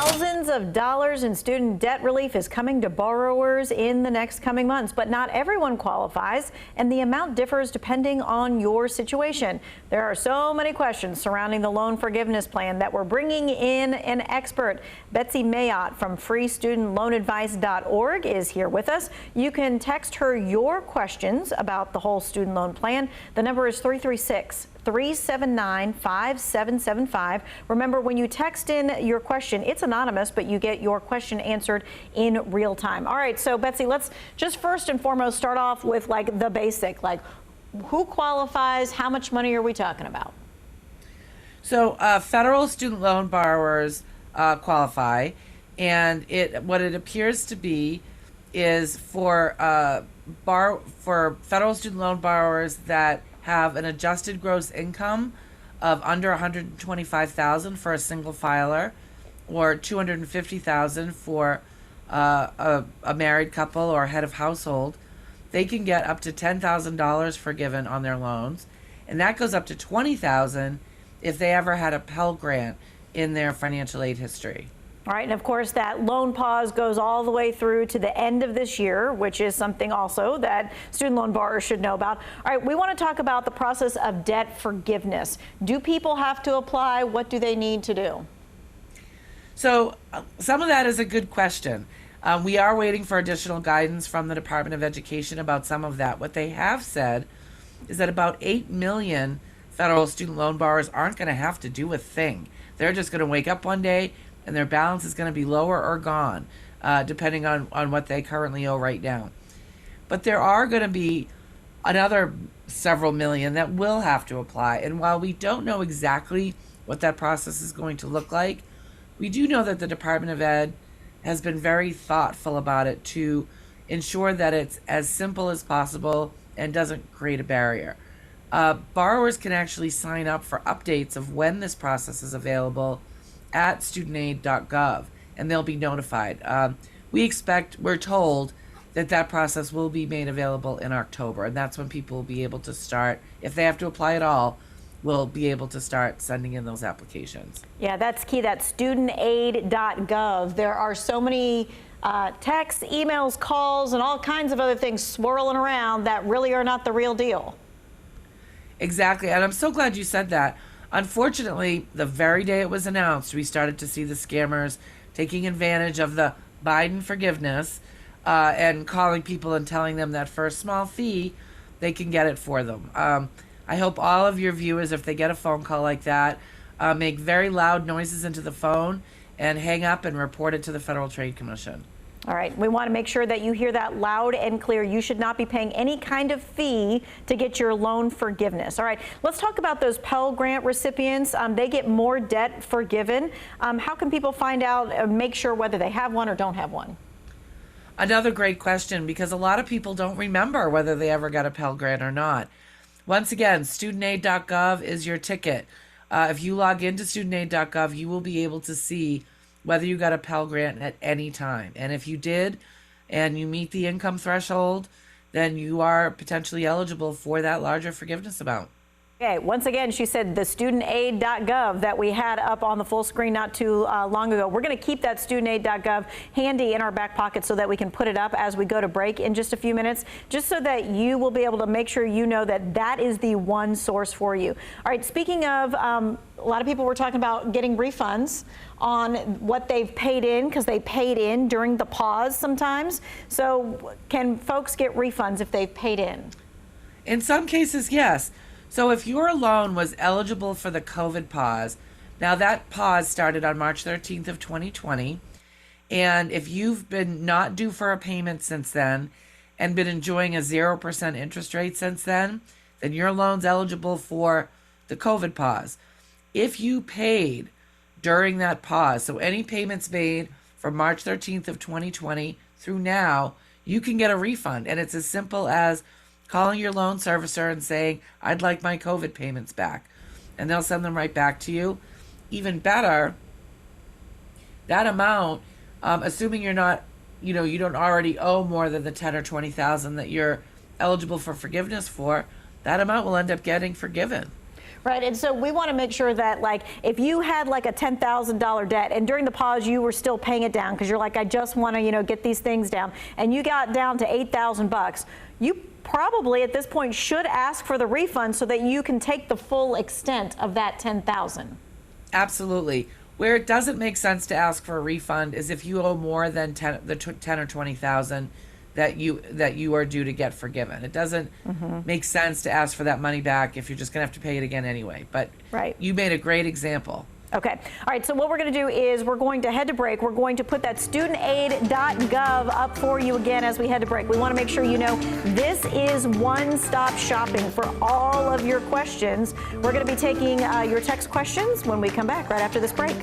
Thousands of dollars in student debt relief is coming to borrowers in the next coming months, but not everyone qualifies, and the amount differs depending on your situation. There are so many questions surrounding the loan forgiveness plan that we're bringing in an expert. Betsy Mayotte from freestudentloanadvice.org is here with us. You can text her your questions about the whole student loan plan. The number is 379-575. Remember, when you text in your question, it's anonymous, but you get your question answered in real time. All right, so Betsy, let's just first and foremost start off with like the basic, like who qualifies, how much money are we talking about? So federal student loan borrowers qualify, and what it appears to be is for federal student loan borrowers that have an adjusted gross income of under $125,000 for a single filer, or $250,000 for a married couple or head of household. They can get up to $10,000 forgiven on their loans, and that goes up to $20,000 if they ever had a Pell Grant in their financial aid history. All right, and of course that loan pause goes all the way through to the end of this year, which is something also that student loan borrowers should know about. All right, we want to talk about the process of debt forgiveness. Do people have to apply? What do they need to do? So some of that is a good question. We are waiting for additional guidance from the Department of Education about some of that. What they have said is that about 8 million federal student loan borrowers aren't going to have to do a thing. They're just going to wake up one day and their balance is going to be lower or gone, depending on what they currently owe right now. But there are going to be another several million that will have to apply. And while we don't know exactly what that process is going to look like, we do know that the Department of Ed has been very thoughtful about it to ensure that it's as simple as possible and doesn't create a barrier. Borrowers can actually sign up for updates of when this process is available at studentaid.gov, and they'll be notified. We're told that process will be made available in October, and that's when people will be able to start, if they have to apply at all, will be able to start sending in those applications. Yeah, that's key. That's studentaid.gov. There are so many texts, emails, calls, and all kinds of other things swirling around that really are not the real deal. Exactly, and I'm so glad you said that. Unfortunately, the very day it was announced, we started to see the scammers taking advantage of the Biden forgiveness and calling people and telling them that for a small fee, they can get it for them. I hope all of your viewers, if they get a phone call like that, make very loud noises into the phone and hang up and report it to the Federal Trade Commission. All right, we want to make sure that you hear that loud and clear. You should not be paying any kind of fee to get your loan forgiveness. All right, let's talk about those Pell Grant recipients. They get more debt forgiven. How can people find out, make sure whether they have one or don't have one? Another great question, because a lot of people don't remember whether they ever got a Pell Grant or not. Once again, studentaid.gov is your ticket. If you log into studentaid.gov, you will be able to see whether you got a Pell Grant at any time. And if you did, and you meet the income threshold, then you are potentially eligible for that larger forgiveness amount. Okay, once again, she said the studentaid.gov that we had up on the full screen not too long ago. We're going to keep that studentaid.gov handy in our back pocket so that we can put it up as we go to break in just a few minutes, just so that you will be able to make sure you know that that is the one source for you. All right, speaking of, a lot of people were talking about getting refunds on what they've paid in, because they paid in during the pause sometimes. So can folks get refunds if they've paid in? In some cases, yes. So if your loan was eligible for the COVID pause, now that pause started on March 13th of 2020, and if you've been not due for a payment since then and been enjoying a 0% interest rate since then your loan's eligible for the COVID pause. If you paid during that pause, so any payments made from March 13th of 2020 through now, you can get a refund, and it's as simple as calling your loan servicer and saying, I'd like my COVID payments back. And they'll send them right back to you. Even better, that amount, assuming you're not, you don't already owe more than the 10 or 20,000 that you're eligible for forgiveness for, that amount will end up getting forgiven. Right, and so we want to make sure that, like, if you had like a $10,000 debt and during the pause you were still paying it down because you're like, I just want to, get these things down, and you got down to $8,000, you probably at this point should ask for the refund so that you can take the full extent of that $10,000. Absolutely. Where it doesn't make sense to ask for a refund is if you owe more than 10 or 20,000 that you are due to get forgiven. It doesn't make sense to ask for that money back if you're just going to have to pay it again anyway. But right. You made a great example. Okay. All right. So what we're going to do is we're going to head to break. We're going to put that studentaid.gov up for you again as we head to break. We want to make sure you know this is one-stop shopping for all of your questions. We're going to be taking your text questions when we come back right after this break.